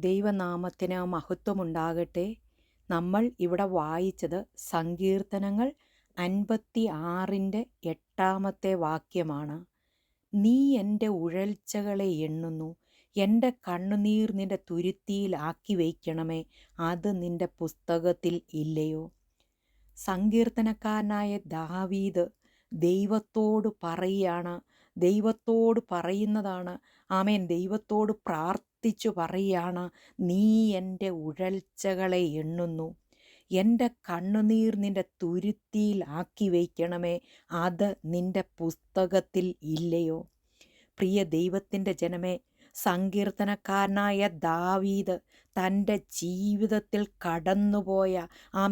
ദൈവനാമത്തിന് മഹത്വമുണ്ടാകട്ടെ. നമ്മൾ ഇവിടെ വായിച്ചത് സങ്കീർത്തനങ്ങൾ 56-ന്റെ 8-ാമത്തെ വാക്യമാണ്. നീ എൻ്റെ ഉഴൽച്ചകളെ എണ്ണുന്നു, എൻ്റെ കണ്ണുനീർ നിൻ്റെ തുരുത്തിയിൽ ആക്കി വയ്ക്കണമേ, അത് നിൻ്റെ പുസ്തകത്തിൽ ഇല്ലയോ? സങ്കീർത്തനക്കാരനായ ദാവീദ് ദൈവത്തോട് പറയുന്നതാണ്. ആമേൻ. ദൈവത്തോട് പ്രാർത്ഥിച്ചു പറയുകയാണ്, നീ എൻ്റെ ഉഴൽച്ചകളെ എണ്ണുന്നു, എൻ്റെ കണ്ണുനീർ നിൻ്റെ തുരുത്തിയിൽ ആക്കി വയ്ക്കണമേ, അത് നിൻ്റെ പുസ്തകത്തിൽ ഇല്ലയോ? പ്രിയ ദൈവത്തിൻ്റെ ജനമേ, സങ്കീർത്തനക്കാരനായ ദാവീദ് തൻ്റെ ജീവിതത്തിൽ കടന്നുപോയ ആ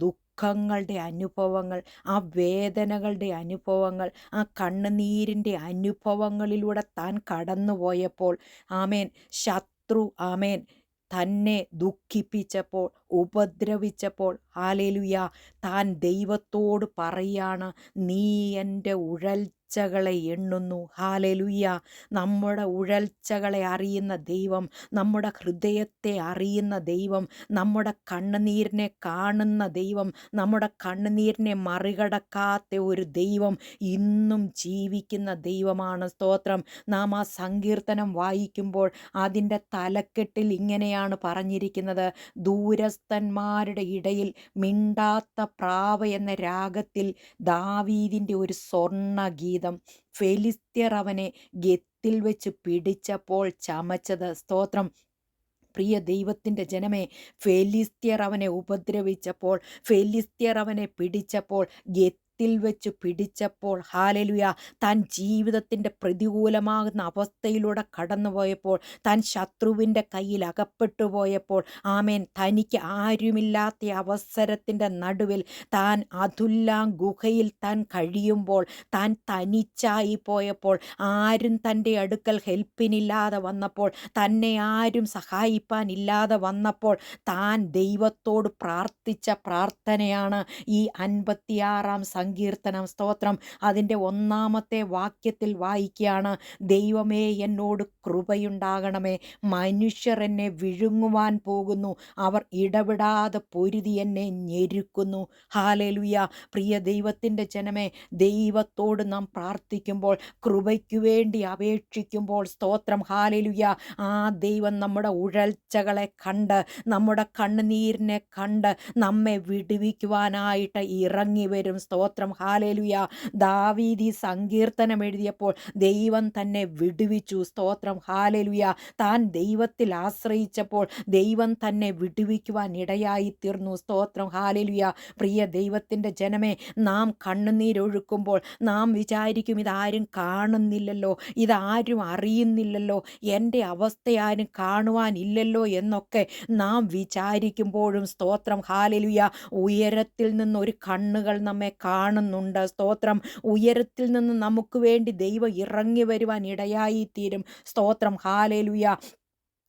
ദുഃഖങ്ങളുടെ അനുഭവങ്ങൾ, ആ വേദനകളുടെ അനുഭവങ്ങൾ, ആ കണ്ണുനീരിൻ്റെ അനുഭവങ്ങളിലൂടെ താൻ കടന്നുപോയപ്പോൾ ശത്രു തന്നെ ദുഃഖിപ്പിച്ചപ്പോൾ, ഉപദ്രവിച്ചപ്പോൾ, ഹല്ലേലൂയ, താൻ ദൈവത്തോട് പറയാണ്, നീ എൻ്റെ ഉഴൽച്ചകളെ എണ്ണുന്നു. ഹല്ലേലൂയ. നമ്മുടെ ഉഴൽച്ചകളെ അറിയുന്ന ദൈവം, നമ്മുടെ ഹൃദയത്തെ അറിയുന്ന ദൈവം, നമ്മുടെ കണ്ണുനീരിനെ കാണുന്ന ദൈവം, നമ്മുടെ കണ്ണുനീരിനെ മറികടക്കാത്ത ഒരു ദൈവം ഇന്നും ജീവിക്കുന്ന ദൈവമാണ്. സ്തോത്രം. നാം ആ സങ്കീർത്തനം വായിക്കുമ്പോൾ അതിൻ്റെ തലക്കെട്ടിൽ ഇങ്ങനെയാണ് പറഞ്ഞിരിക്കുന്നത്: ദൂരസ്ഥന്മാരുടെ ഇടയിൽ മിണ്ടാത്ത പ്രാവ് എന്ന രാഗത്തിൽ ദാവീദിൻ്റെ ഒരു സ്വർണ്ണഗീതം. ഫെലിസ്ത്യർ അവനെ ഗത്തിൽ വെച്ച് പിടിച്ചപ്പോൾ ചമച്ചത്. സ്തോത്രം. പ്രിയ ദൈവത്തിൻ്റെ ജനമേ, ഫെലിസ്ത്യർ അവനെ ഉപദ്രവിച്ചപ്പോൾ, ഫെലിസ്ത്യർ അവനെ പിടിച്ചപ്പോൾ, വെച്ച് പിടിച്ചപ്പോൾ, ഹല്ലേലൂയ, താൻ ജീവിതത്തിൻ്റെ പ്രതികൂലമാകുന്ന അവസ്ഥയിലൂടെ കടന്നുപോയപ്പോൾ, താൻ ശത്രുവിൻ്റെ കയ്യിൽ അകപ്പെട്ടു പോയപ്പോൾ, തനിക്ക് ആരുമില്ലാത്ത അവസരത്തിൻ്റെ നടുവിൽ താൻ അതുല്ലാം ഗുഹയിൽ താൻ കഴിയുമ്പോൾ, താൻ തനിച്ചായി പോയപ്പോൾ, ആരും തൻ്റെ അടുക്കൽ ഹെൽപ്പിനില്ലാതെ വന്നപ്പോൾ, തന്നെ ആരും സഹായിപ്പാനില്ലാതെ വന്നപ്പോൾ, താൻ ദൈവത്തോട് പ്രാർത്ഥിച്ച പ്രാർത്ഥനയാണ് ഈ 56-ാം സങ്കീർത്തനം. സ്തോത്രം. അതിൻ്റെ 1-ാമത്തെ വാക്യത്തിൽ വായിക്കുകയാണ്: ദൈവമേ, എന്നോട് കൃപയുണ്ടാകണമേ, മനുഷ്യർ എന്നെ വിഴുങ്ങുവാൻ പോകുന്നു, അവർ ഇടവിടാതെ പൊരുതി എന്നെ ഞെരുക്കുന്നു. ഹല്ലേലൂയ. പ്രിയ ദൈവത്തിൻ്റെ ജനമേ, ദൈവത്തോട് നാം പ്രാർത്ഥിക്കുമ്പോൾ, കൃപയ്ക്കു വേണ്ടി അപേക്ഷിക്കുമ്പോൾ, സ്തോത്രം, ഹല്ലേലൂയ, ആ ദൈവം നമ്മുടെ ഉഴൽച്ചകളെ കണ്ട്, നമ്മുടെ കണ്ണുനീരിനെ കണ്ട് നമ്മെ വിടുവിക്കുവാനായിട്ട് ഇറങ്ങി വരും. സ്തോത്രം, ഹല്ലേലൂയ. ദാവീദ് ഈ സങ്കീർത്തനം എഴുതിയപ്പോൾ ദൈവം തന്നെ വിടുവിച്ചു. സ്തോത്രം, ഹല്ലേലൂയ. താൻ ദൈവത്തിൽ ആശ്രയിച്ചപ്പോൾ ദൈവം തന്നെ വിടുവിക്കുവാൻ ഇടയായി തീർന്നു. സ്തോത്രം, ഹല്ലേലൂയ. പ്രിയ ദൈവത്തിൻ്റെ ജനമേ, നാം കണ്ണുനീരൊഴുക്കുമ്പോൾ നാം വിചാരിക്കും, ഇതാരും കാണുന്നില്ലല്ലോ, ഇതാരും അറിയുന്നില്ലല്ലോ, എൻ്റെ അവസ്ഥ ആരും കാണുവാനില്ലല്ലോ എന്നൊക്കെ നാം വിചാരിക്കുമ്പോഴും, സ്തോത്രം, ഹല്ലേലൂയ, ഉയരത്തിൽ നിന്നൊരു കണ്ണുകൾ നമ്മെ കാണുന്നുണ്ട്. സ്തോത്രം. ഉയരത്തിൽ നിന്ന് നമുക്ക് വേണ്ടി ദൈവം ഇറങ്ങി വരുവാൻ ഇടയായി തീരും. സ്തോത്രം, ഹല്ലേലൂയ.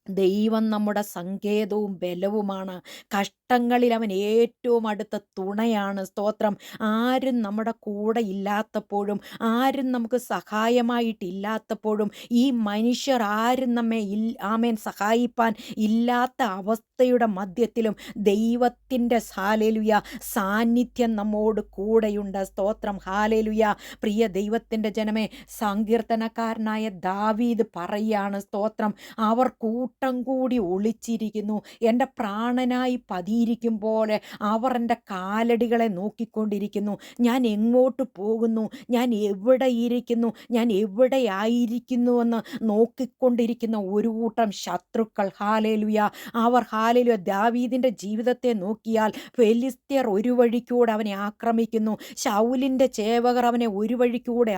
ദൈവം നമ്മുടെ സങ്കേതവും ബലവുമാണ്. കഷ്ടങ്ങളിൽ അവൻ ഏറ്റവും അടുത്ത തുണയാണ്. സ്തോത്രം. ആരും നമ്മുടെ കൂടെ ഇല്ലാത്തപ്പോഴും, ആരും നമുക്ക് സഹായമായിട്ടില്ലാത്തപ്പോഴും, ഈ മനുഷ്യർ ആരും നമ്മെ സഹായിപ്പാൻ ഇല്ലാത്ത അവസ്ഥയുടെ മധ്യത്തിലും ദൈവത്തിൻ്റെ ഹല്ലേലൂയ സാന്നിധ്യം നമ്മോട് കൂടെയുണ്ട്. സ്തോത്രം, ഹല്ലേലൂയ. പ്രിയ ദൈവത്തിൻ്റെ ജനമേ, സങ്കീർത്തനക്കാരനായ ദാവീദ് പറയുകയാണ്, സ്തോത്രം, അവർ കൂട്ടം കൂടി ഒളിച്ചിരിക്കുന്നു, എൻ്റെ പ്രാണനായി പതിയിരിക്കും പോലെ അവർ എൻ്റെ കാലടികളെ നോക്കിക്കൊണ്ടിരിക്കുന്നു. ഞാൻ എങ്ങോട്ട് പോകുന്നു, ഞാൻ എവിടെ ഇരിക്കുന്നു, ഞാൻ എവിടെയായിരിക്കുന്നുവെന്ന് നോക്കിക്കൊണ്ടിരിക്കുന്ന ഒരു കൂട്ടം ശത്രുക്കൾ. ഹല്ലേലൂയ. അവർ, ഹല്ലേലൂയ, ദാവീദിൻ്റെ ജീവിതത്തെ നോക്കിയാൽ ഫെലിസ്ത്യർ ഒരു വഴിക്കൂടെ അവനെ ആക്രമിക്കുന്നു, ശൗലിൻ്റെ ചേവകർ അവനെ ഒരു വഴിക്കൂടെ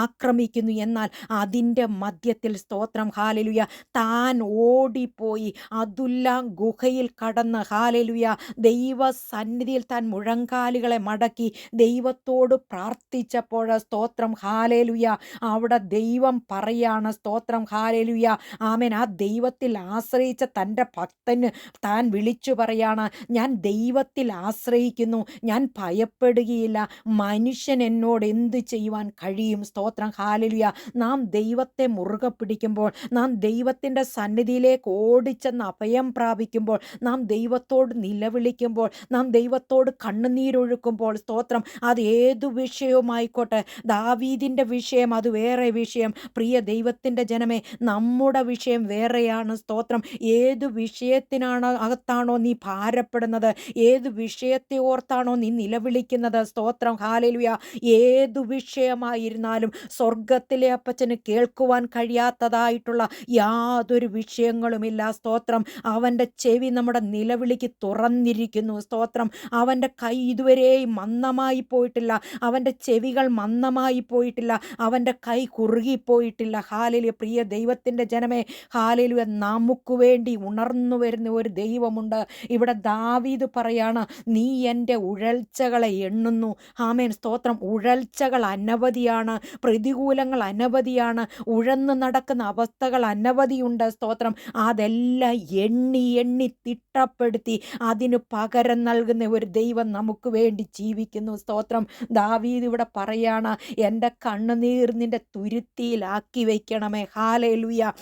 ആക്രമിക്കുന്നു. എന്നാൽ അതിൻ്റെ മധ്യത്തിൽ, സ്തോത്രം, ഹല്ലേലൂയ, താൻ ഓടിപ്പോയി അതുല്ലാം ഗുഹയിൽ കടന്ന്, ഹല്ലേലൂയ, ദൈവസന്നിധിയിൽ താൻ മുഴങ്കാലുകളെ മടക്കി ദൈവത്തോട് പ്രാർത്ഥിച്ചപ്പോൾ, സ്തോത്രം, ഹല്ലേലൂയ, അവിടെ ദൈവം പറയാണ്, സ്തോത്രം, ഹല്ലേലൂയ, ആ ദൈവത്തിൽ ആശ്രയിച്ച തൻ്റെ ഭക്തന് താൻ വിളിച്ചു പറയാണ്, ഞാൻ ദൈവത്തിൽ ആശ്രയിക്കുന്നു, ഞാൻ ഭയപ്പെടുകയില്ല, മനുഷ്യൻ എന്നോട് എന്ത് ചെയ്യുവാൻ കഴിയും? സ്തോത്രം, ഹല്ലേലൂയ. നാം ദൈവത്തെ മുറുകെ പിടിക്കുമ്പോൾ, നാം ദൈവത്തിൻ്റെ സന്നിധിയിലേക്ക് ഓടിച്ചെന്ന് അഭയം പ്രാപിക്കുമ്പോൾ, നാം ദൈവത്തോട് നിലവിളിക്കുമ്പോൾ, നാം ദൈവത്തോട് കണ്ണുനീരൊഴുക്കുമ്പോൾ, സ്തോത്രം, അത് ഏതു വിഷയവുമായിക്കോട്ടെ, ദാവീദിൻ്റെ വിഷയം അത് വേറെ വിഷയം, പ്രിയ ദൈവത്തിൻ്റെ ജനമേ, നമ്മുടെ വിഷയം വേറെയാണ്. സ്തോത്രം, ഏതു വിഷയത്തിനാണോ അകത്താണോ നീ ഭാരപ്പെടുന്നത്, ഏതു വിഷയത്തെ ഓർത്താണോ നീ നിലവിളിക്കുന്നത്, സ്തോത്രം, ഹല്ലേലൂയ, ഏതു വിഷയമായിരുന്നാലും സ്വർഗത്തിലെ അപ്പച്ചന് കേൾക്കുവാൻ കഴിയാത്തതായിട്ടുള്ള യാതൊരു വിഷയങ്ങളുമില്ല. സ്തോത്രം, അവൻ്റെ ചെവി നമ്മുടെ നിലവിളിക്ക് തുറന്നിരിക്കുന്നു. സ്തോത്രം, അവൻ്റെ കൈ ഇതുവരെയും മന്ദമായി പോയിട്ടില്ല, അവൻ്റെ ചെവികൾ മന്ദമായി പോയിട്ടില്ല, അവൻ്റെ കൈ കുറുകിപ്പോയിട്ടില്ല. ഹല്ലേലൂയ, പ്രിയ ദൈവത്തിൻ്റെ ജനമേ, ഹല്ലേലൂയ, നമുക്ക് വേണ്ടി ഉണർന്നു വരുന്ന ഒരു ദൈവമുണ്ട്. ഇവിടെ ദാവീദ് പറയാണ്, നീ എൻ്റെ ഉഴൽച്ചകളെ എണ്ണുന്നു. ആമേൻ, സ്തോത്രം, ഉഴൽച്ചകൾ അനവധിയാണ്, പ്രതികൂലങ്ങൾ അനവധിയാണ്, ഉഴന്നു നടക്കുന്ന അവസ്ഥകൾ അനവധിയുണ്ട്. സ്തോത്രം, അതെല്ലാം എണ്ണി എണ്ണി തിട്ടപ്പെടുത്തി അതിന് പകരം നൽകുന്ന ഒരു ദൈവം നമുക്ക് വേണ്ടി ജീവിക്കുന്നു. സ്തോത്രം, ദാവീദ് ഇവിടെ പറയാണ്, എൻ്റെ കണ്ണുനീർ നിൻ്റെ തുരുത്തിയിലാക്കി വയ്ക്കണമേ. ഹല്ലേലൂയ,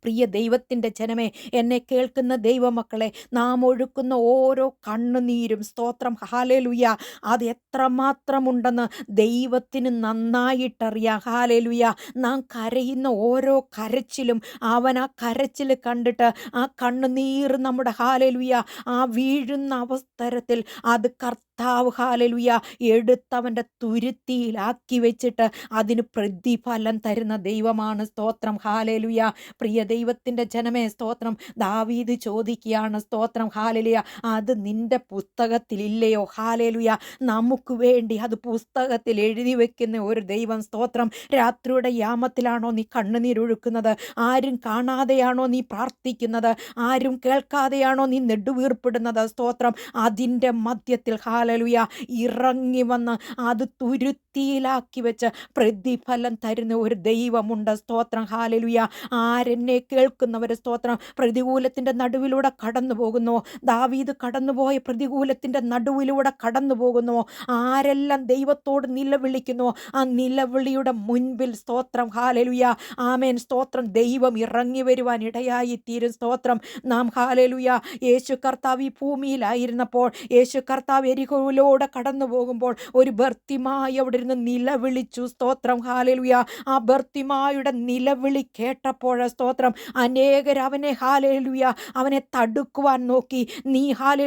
പ്രിയ ദൈവത്തിൻ്റെ ജനമേ, എന്നെ കേൾക്കുന്ന ദൈവമക്കളെ, നാം ഒഴുക്കുന്ന ഓരോ കണ്ണുനീരും, സ്തോത്രം, ഹല്ലേലൂയ, അത് എത്രമാത്രമുണ്ടെന്ന് ദൈവത്തിന് നന്നായിട്ടറിയാം. ഹല്ലേലൂയ, നാം കരയുന്ന ഓരോ കരച്ചിലും അവൻ ആ കരച്ചിൽ കണ്ടിട്ട് ആ കണ്ണുനീർ നമ്മുടെ, ഹല്ലേലൂയ, ആ വീഴുന്ന അവസരത്തിൽ അത് കർത്താവ്, ഹല്ലേലൂയ, എടുത്തവൻ്റെ തുരുത്തിയിലാക്കി വെച്ചിട്ട് അതിന് പ്രതിഫലം തരുന്ന ദൈവമാണ്. സ്തോത്രം, ഹല്ലേലൂയ, പ്രിയ ദൈവത്തിൻ്റെ ജനമേ, സ്തോത്രം, ദാവീദ് ചോദിക്കുകയാണ്, സ്തോത്രം, ഹല്ലേലൂയ, അത് നിൻ്റെ പുസ്തകത്തിലില്ലയോ? ഹല്ലേലൂയ, നമുക്ക് വേണ്ടി അത് പുസ്തകത്തിൽ എഴുതി വെക്കുന്ന ഒരു ദൈവം. സ്തോത്രം, രാത്രിയുടെ യാമത്തിലാണോ നീ കണ്ണുനീരൊഴുക്കുന്നത്? ആരും കാണാതെയാണോ നീ പ്രാർത്ഥിക്കുന്നത്? ആരും കേൾക്കാതെയാണോ നീ നെടുവീർപ്പിടുന്നത്? സ്തോത്രം, അതിൻ്റെ മധ്യത്തിൽ, ഹല്ലേലൂയ, ഇറങ്ങി വന്ന് അത് തുരുത്തിയിലാക്കി വെച്ച് പ്രതിഫലം തരുന്ന ഒരു ദൈവമുണ്ട്. സ്തോത്രം, ഹല്ലേലൂയ, ആരെന്നെ കേൾക്കുന്നവർ, സ്തോത്രം, പ്രതികൂലത്തിൻ്റെ നടുവിലൂടെ കടന്നു പോകുന്നു, ദാവീദ് കടന്നുപോയ പ്രതികൂലത്തിൻ്റെ നടുവിലൂടെ കടന്നു പോകുന്നു, ആരെല്ലാം ദൈവത്തോട് നിലവിളിക്കുന്നു, ആ നിലവിളിയുടെ മുൻപിൽ, സ്തോത്രം, ഹല്ലേലൂയ, ആമേൻ, സ്തോത്രം, ദൈവം ഇറങ്ങി വരുവാൻ ഇടയായിത്തീരും. സ്തോത്രം, നാം, ഹല്ലേലൂയ, യേശു കർത്താവ് ഈ ഭൂമിയിലായിരുന്നപ്പോൾ, യേശു കർത്താവ് എരിഹോയിലൂടെ കടന്നു പോകുമ്പോൾ ഒരു ബർത്തിമായി അവിടെ ഇരുന്ന് നിലവിളിച്ചു. സ്തോത്രം, ഹല്ലേലൂയ, ആ ബർത്തിമായുടെ നിലവിളി കേട്ടപ്പോൾ, സ്തോത്രം, അനേകർ അവനെ, ഹല്ലേലൂയ, അവനെ തടുക്കുവാൻ നോക്കി. നീ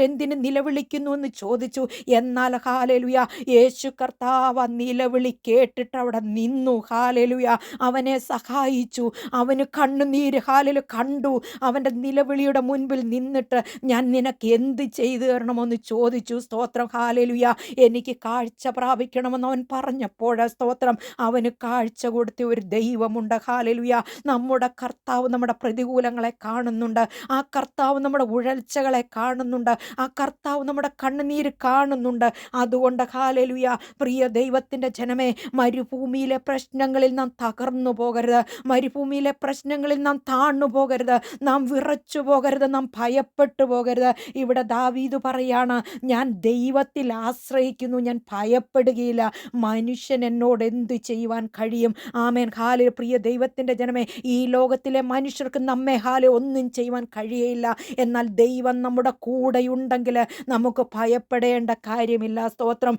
എന്തിന് നിലവിളിക്കുന്നു എന്ന് ചോദിച്ചു. എന്നാൽ, ഹല്ലേലൂയ, യേശു കർത്താവ് നിലവിളി കേട്ടിട്ട് അവിടെ നിന്നു. ഹല്ലേലൂയ, അവനെ സഹായിച്ചു. അവന് കണ്ണുനീര്, ഹല്ലേലൂയ, കണ്ടു. അവൻ്റെ നിലവിളിയുടെ മുൻപിൽ നിന്നിട്ട്, ഞാൻ നിനക്ക് എന്ത് ചെയ്തു തരണമെന്ന് ചോദിച്ചു. സ്തോത്രം, ഹല്ലേലൂയ, എനിക്ക് കാഴ്ച പ്രാപിക്കണമെന്ന് അവൻ പറഞ്ഞപ്പോൾ, സ്തോത്രം, അവന് കാഴ്ച കൊടുത്ത ഒരു ദൈവമുണ്ട്. ഹല്ലേലൂയ, നമ്മുടെ കർത്താവ് നമ്മുടെ പ്രതികൂലങ്ങളെ കാണുന്നുണ്ട്, ആ കർത്താവ് നമ്മുടെ ഉഴൽച്ചകളെ കാണുന്നുണ്ട്, ആ കർത്താവ് നമ്മുടെ കണ്ണുനീര് കാണുന്നുണ്ട്. അതുകൊണ്ട്, ഹല്ലേലൂയ, പ്രിയ ദൈവത്തിൻ്റെ ജനമേ, മരുഭൂമിയിലെ പ്രശ്നങ്ങളിൽ നാം തകർന്നു പോകരുത്, മരുഭൂമിയിലെ പ്രശ്നങ്ങളിൽ നാം താണു പോകരുത്, നാം വിറച്ചു പോകരുത്, നാം ഭയപ്പെട്ടു പോകരുത്. ഇവിടെ ദാവീദ് പറയാണ്, ഞാൻ ദൈവത്തിൽ ആശ്രയിക്കുന്നു, ഞാൻ ഭയപ്പെടുകയില്ല, മനുഷ്യൻ എന്നോട് എന്ത് ചെയ്യുവാൻ കഴിയും? ആമേൻ, ഹല്ലേലൂയ, പ്രിയ ദൈവത്തിൻ്റെ ജനമേ, ഈ ലോകത്തിലെ മനുഷ്യർക്ക് നമ്മെ, ഹല്ലേലൂയ, ഒന്നും ചെയ്യുവാൻ കഴിയയില്ല. എന്നാൽ ദൈവം നമ്മുടെ കൂടെയുണ്ടെങ്കിൽ നമുക്ക് ഭയപ്പെടേണ്ട കാര്യമില്ല. സ്തോത്രം,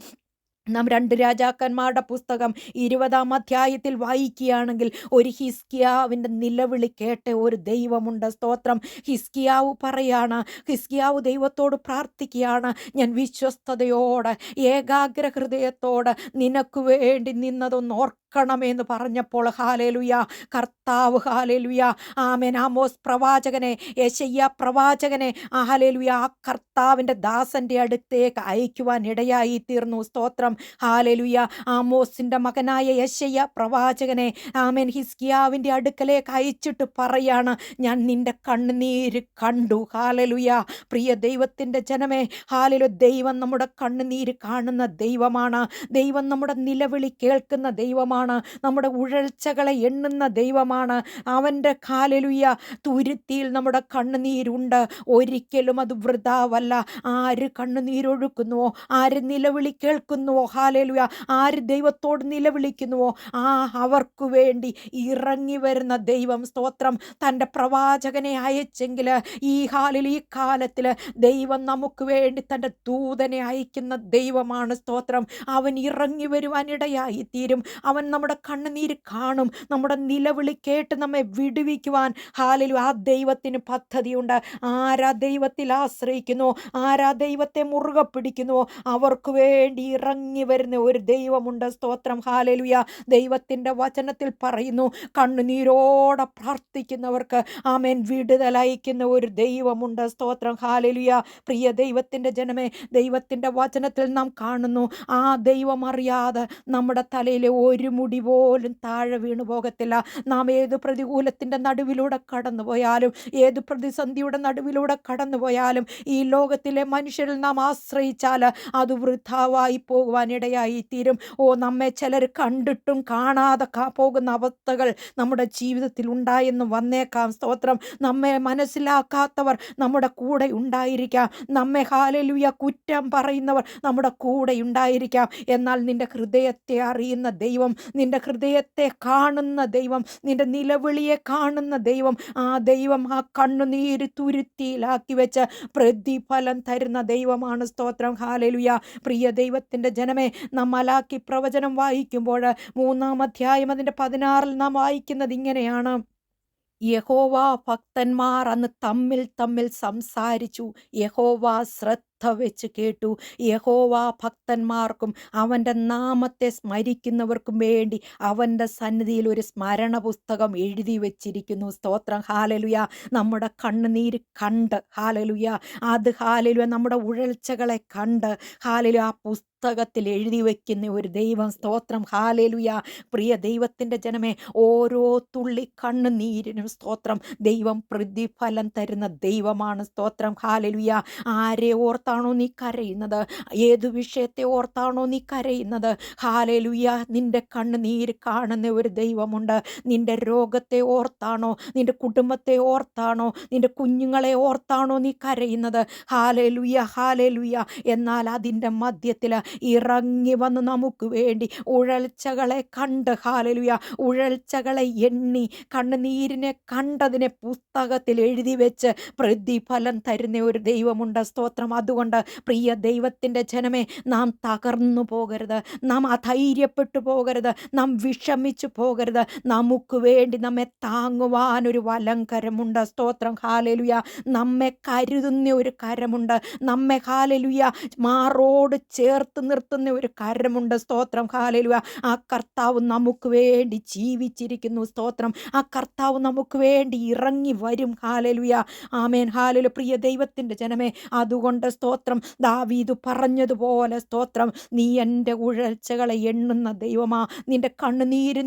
നാം 2 രാജാക്കന്മാരുടെ പുസ്തകം 20-ാം അധ്യായത്തിൽ വായിക്കുകയാണെങ്കിൽ, ഒരു ഹിസ്കിയാവിൻ്റെ നിലവിളി കേട്ട ഒരു ദൈവമുണ്ട്. സ്തോത്രം, ഹിസ്കിയാവ് പറയാണ്, ഹിസ്കിയാവ് ദൈവത്തോട് പ്രാർത്ഥിക്കുകയാണ്, ഞാൻ വിശ്വസ്തയോടെ ഏകാഗ്ര ഹൃദയത്തോടെ നിനക്ക് വേണ്ടി നിന്നതൊന്ന് ഓർക്കണമെന്ന് പറഞ്ഞപ്പോൾ, ഹല്ലേലൂയ, കർത്താവ്, ഹല്ലേലൂയ, ആമേൻ, ആമോസ് പ്രവാചകനെ, യെശയ്യാ പ്രവാചകനെ, ഹല്ലേലൂയ, ആ കർത്താവിൻ്റെ ദാസൻ്റെ അടുത്തേക്ക് അയക്കുവാൻ ഇടയായി തീർന്നു. സ്തോത്രം, ഹല്ലേലൂയ, ആമോസിൻ്റെ മകനായ യെശയ്യാ പ്രവാചകനെ, ആമേൻ, ഹിസ്കിയാവിൻ്റെ അടുക്കലേക്ക് അയച്ചിട്ട് പറയാണ്, ഞാൻ നിന്റെ കണ്ണുനീര് കണ്ടു. ഹല്ലേലൂയ, പ്രിയ ദൈവത്തിൻ്റെ ജനമേ, ഹല്ലേലൂയ, ദൈവം നമ്മുടെ കണ്ണുനീര് കാണുന്ന ദൈവമാണ്, ദൈവം നമ്മുടെ നിലവിളി കേൾക്കുന്ന ദൈവമാണ്, നമ്മുടെ ഉഴൽച്ചകളെ എണ്ണുന്ന ദൈവമാണ്. അവൻ്റെ, ഹല്ലേലൂയ, തുരുത്തിയിൽ നമ്മുടെ കണ്ണുനീരുണ്ട്, ഒരിക്കലും അത് വൃഥാവല്ല. ആര് കണ്ണുനീരൊഴുക്കുന്നുവോ, ആര് നിലവിളി കേൾക്കുന്നുവോ, ഹല്ലേലൂയ, ആര് ദൈവത്തോട് നിലവിളിക്കുന്നുവോ അവർക്ക് വേണ്ടി ഇറങ്ങി വരുന്ന ദൈവം. സ്തോത്രം. തൻ്റെ പ്രവാചകനെ അയച്ചെങ്കിൽ ഈ കാലത്തിൽ ദൈവം നമുക്ക് വേണ്ടി തൻ്റെ ദൂതനെ അയക്കുന്ന ദൈവമാണ്. സ്തോത്രം. അവൻ ഇറങ്ങി വരുവാനിടയായി തീരും. അവൻ നമ്മുടെ കണ്ണുനീര് കാണും. നമ്മുടെ നിലവിളി കേട്ട് നമ്മെ വിടുവിക്കുവാൻ ആ ദൈവത്തിന് പദ്ധതിയുണ്ട്. ആരാ ദൈവത്തിൽ ആശ്രയിക്കുന്നു, ആരാ ദൈവത്തെ മുറുകെ പിടിക്കുന്നുവോ അവർക്ക് വേണ്ടി ഇറങ്ങി വരുന്ന ഒരു ദൈവമുണ്ട്. സ്തോത്രം. ഹല്ലേലൂയ. ദൈവത്തിൻ്റെ വചനത്തിൽ പറയുന്നു, കണ്ണുനീരോടെ പ്രാർത്ഥിക്കുന്നവർക്ക് ആമേൻ വിടുതലയക്കുന്ന ഒരു ദൈവമുണ്ട്. സ്തോത്രം. ഹല്ലേലൂയ. പ്രിയ ദൈവത്തിൻ്റെ ജനമേ, ദൈവത്തിൻ്റെ വചനത്തിൽ നാം കാണുന്നു, ആ ദൈവം അറിയാതെ നമ്മുടെ തലയിലെ ഒരു മുടി പോലും താഴെ വീണു പോകത്തില്ല. നാം ഏത് പ്രതികൂലത്തിൻ്റെ നടുവിലൂടെ കടന്നു പോയാലും, ഏത് പ്രതിസന്ധിയുടെ നടുവിലൂടെ കടന്നു പോയാലും, ഈ ലോകത്തിലെ മനുഷ്യരിൽ നാം ആശ്രയിച്ചാൽ അത് വൃഥാവായി പോകുവാനിടയായി തീരും. നമ്മെ ചിലർ കണ്ടിട്ടും കാണാതെ പോകുന്ന അവസ്ഥകൾ നമ്മുടെ ജീവിതത്തിൽ ഉണ്ടായെന്ന് വന്നേക്കാം. സ്തോത്രം. നമ്മെ മനസ്സിലാക്കാത്തവർ നമ്മുടെ കൂടെ ഉണ്ടായിരിക്കാം. നമ്മെ ഹല്ലേലൂയ കുറ്റം പറയുന്നവർ നമ്മുടെ കൂടെ ഉണ്ടായിരിക്കാം. എന്നാൽ നിന്റെ ഹൃദയത്തെ അറിയുന്ന ദൈവം, നിന്റെ ഹൃദയത്തെ കാണുന്ന ദൈവം, നിന്റെ നിലവിളിയെ കാണുന്ന ദൈവം, ആ ദൈവം ആ കണ്ണുനീര് തുരുത്തിയിലാക്കി വെച്ച് പ്രതിഫലം തരുന്ന ദൈവമാണ്. സ്തോത്രം. ഹല്ലേലൂയ. പ്രിയ ദൈവത്തിൻ്റെ ജനമേ, നാം മലാക്കി പ്രവചനം വായിക്കുമ്പോൾ 3-ാം അധ്യായം അതിൻ്റെ 16 നാം വായിക്കുന്നത് ഇങ്ങനെയാണ്: യഹോവ ഭക്തന്മാർ അന്ന് തമ്മിൽ തമ്മിൽ സംസാരിച്ചു, യഹോവ ശ്രദ്ധ വെച്ച് കേട്ടു. യഹോവ ഭക്തന്മാർക്കും അവൻ്റെ നാമത്തെ സ്മരിക്കുന്നവർക്കും വേണ്ടി അവൻ്റെ സന്നിധിയിൽ ഒരു സ്മരണ പുസ്തകം എഴുതി വച്ചിരിക്കുന്നു. സ്തോത്രം. ഹല്ലേലൂയ. നമ്മുടെ കണ്ണുനീര് കണ്ട്, ഹല്ലേലൂയ, അത് ഹല്ലേലൂയ, നമ്മുടെ ഉഴൽച്ചകളെ കണ്ട് ഹല്ലേലൂയ ആ പുസ്തകത്തിൽ എഴുതി വയ്ക്കുന്ന ഒരു ദൈവം. സ്തോത്രം. ഹല്ലേലൂയ. പ്രിയ ദൈവത്തിൻ്റെ ജനമേ, ഓരോ തുള്ളി കണ്ണുനീരിനും സ്തോത്രം ദൈവം പ്രതിഫലം തരുന്ന ദൈവമാണ്. സ്തോത്രം. ഹല്ലേലൂയ. ആരെ ഓർത്താണോ നീ കരയുന്നത്, ഏതു വിഷയത്തെ ഓർത്താണോ നീ കരയുന്നത്, ഹല്ലേലൂയ, നിന്റെ കണ്ണുനീര് കാണുന്ന ഒരു ദൈവമുണ്ട്. നിന്റെ രോഗത്തെ ഓർത്താണോ, നിന്റെ കുടുംബത്തെ ഓർത്താണോ, നിന്റെ കുഞ്ഞുങ്ങളെ ഓർത്താണോ നീ കരയുന്നത്, ഹല്ലേലൂയ, ഹല്ലേലൂയ, എന്നാൽ അതിൻ്റെ മധ്യത്തിൽ ഇറങ്ങി വന്ന് നമുക്ക് വേണ്ടി ഉഴൽച്ചകളെ കണ്ട്, ഹല്ലേലൂയ, ഉഴൽച്ചകളെ എണ്ണി കണ്ണുനീരിനെ കണ്ടതിനെ പുസ്തകത്തിൽ എഴുതി വെച്ച് പ്രതിഫലം തരുന്ന ഒരു ദൈവമുണ്ട്. സ്തോത്രം. അതുകൊണ്ട് പ്രിയ ദൈവത്തിൻ്റെ ജനമേ, നാം തകർന്നു പോകരുത്, നാം അധൈര്യപ്പെട്ടു പോകരുത്, നാം വിഷമിച്ചു പോകരുത്. നമുക്ക് വേണ്ടി നമ്മെ താങ്ങുവാൻ ഒരു വലങ്കരമുണ്ട്. സ്തോത്രം. ഹല്ലേലൂയ. നമ്മെ കരുതുന്ന ഒരു കരമുണ്ട്. നമ്മെ ഹല്ലേലൂയ മാറോട് ചേർത്ത് നിർത്തുന്ന ഒരു കരമുണ്ട്. സ്തോത്രം. ഹല്ലേലൂയ. ആ കർത്താവ് നമുക്ക് വേണ്ടി ജീവിച്ചിരിക്കുന്നു. സ്തോത്രം. ആ കർത്താവ് നമുക്ക് വേണ്ടി ഇറങ്ങി വരും. ഹല്ലേലൂയ. ആമേൻ. ഹല്ലേലൂയ. പ്രിയ ദൈവത്തിൻ്റെ ജനമേ, അതുകൊണ്ട് സ്തോത്രം, ദാവീദ് പറഞ്ഞതുപോലെ സ്തോത്രം, നീ എൻ്റെ ഉഴൽച്ചകളെ എണ്ണുന്ന ദൈവമാ. എൻ്റെ കണ്ണുനീര്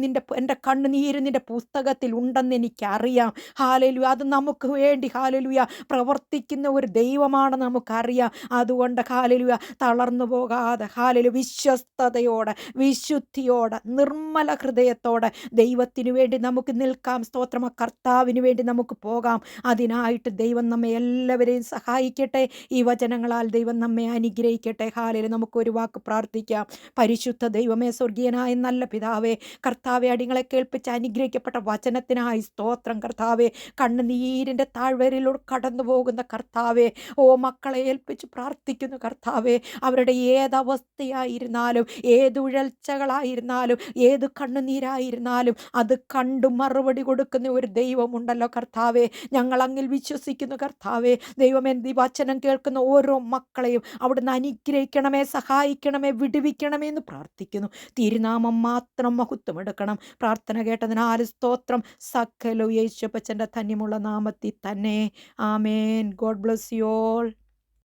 നിൻ്റെ പുസ്തകത്തിൽ ഉണ്ടെന്ന് എനിക്കറിയാം. ഹല്ലേലൂയ. അത് നമുക്ക് വേണ്ടി ഹല്ലേലൂയ പ്രവർത്തിക്കുന്ന ഒരു ദൈവമാണ് നമുക്കറിയാം. അതുകൊണ്ട് ഹല്ലേലൂയ തളർന്നു പോകാതെ ഹല്ലേലൂയ വിശ്വസ്തയോടെ, വിശുദ്ധിയോടെ, നിർമ്മല ഹൃദയത്തോടെ ദൈവത്തിനു വേണ്ടി നമുക്ക് നിൽക്കാം. സ്തോത്രം. ആ കർത്താവിന് വേണ്ടി നമുക്ക് പോകാം. അതിനായിട്ട് ദൈവം നമ്മെ എല്ലാവരെയും സഹായിക്കട്ടെ. ഈ വചനങ്ങളാൽ ദൈവം നമ്മെ അനുഗ്രഹിക്കട്ടെ. ഹല്ലേലൂയ. നമുക്കൊരു വാക്ക് പ്രാർത്ഥിക്കാം. പരിശുദ്ധ ദൈവമേ, സ്വർഗീയനായ നല്ല പിതാവേ, കർത്താവെ, അടികളെ കേൾപ്പിച്ച് അനുഗ്രഹിക്കപ്പെട്ട വചനത്തിനായി സ്തോത്രം. കർത്താവെ, കണ്ണുനീരിൻ്റെ താഴ്വരയിലൂടെ കടന്നു പോകുന്ന കർത്താവെ, മക്കളെ ഏൽപ്പിച്ച് പ്രാർത്ഥിക്കുന്നു. കർത്താവെ, അവരുടെ ഏതവസ്ഥയായിരുന്നാലും, ഏത് ഉഴൽച്ചകളായിരുന്നാലും, ഏത് കണ്ണുനീരായിരുന്നാലും അത് കണ്ടു മറുപടി കൊടുക്കുന്ന ഒരു ദൈവമുണ്ടല്ലോ കർത്താവെ. ഞങ്ങൾ അങ്ങിൽ വിശ്വസിക്കുന്നു. കർത്താവെ, ദൈവമേ, ഈ വചനം കേൾക്കുന്ന ഓരോ മക്കളെയും അവിടുന്ന് അനുഗ്രഹിക്കണമേ, സഹായിക്കണമേ, വിടുവിക്കണമേ എന്ന് പ്രാർത്ഥിക്കുന്നു. തിരുനാമം മാത്രം മഹത്വമെടുക്കണം. പ്രാർത്ഥന കേട്ടതിനാൽ സ്തോത്രം. സകല യേശുപ്പച്ചൻ്റെ ധന്യമുള്ള നാമത്തിൽ തന്നെ. ആമേൻ. God bless you all.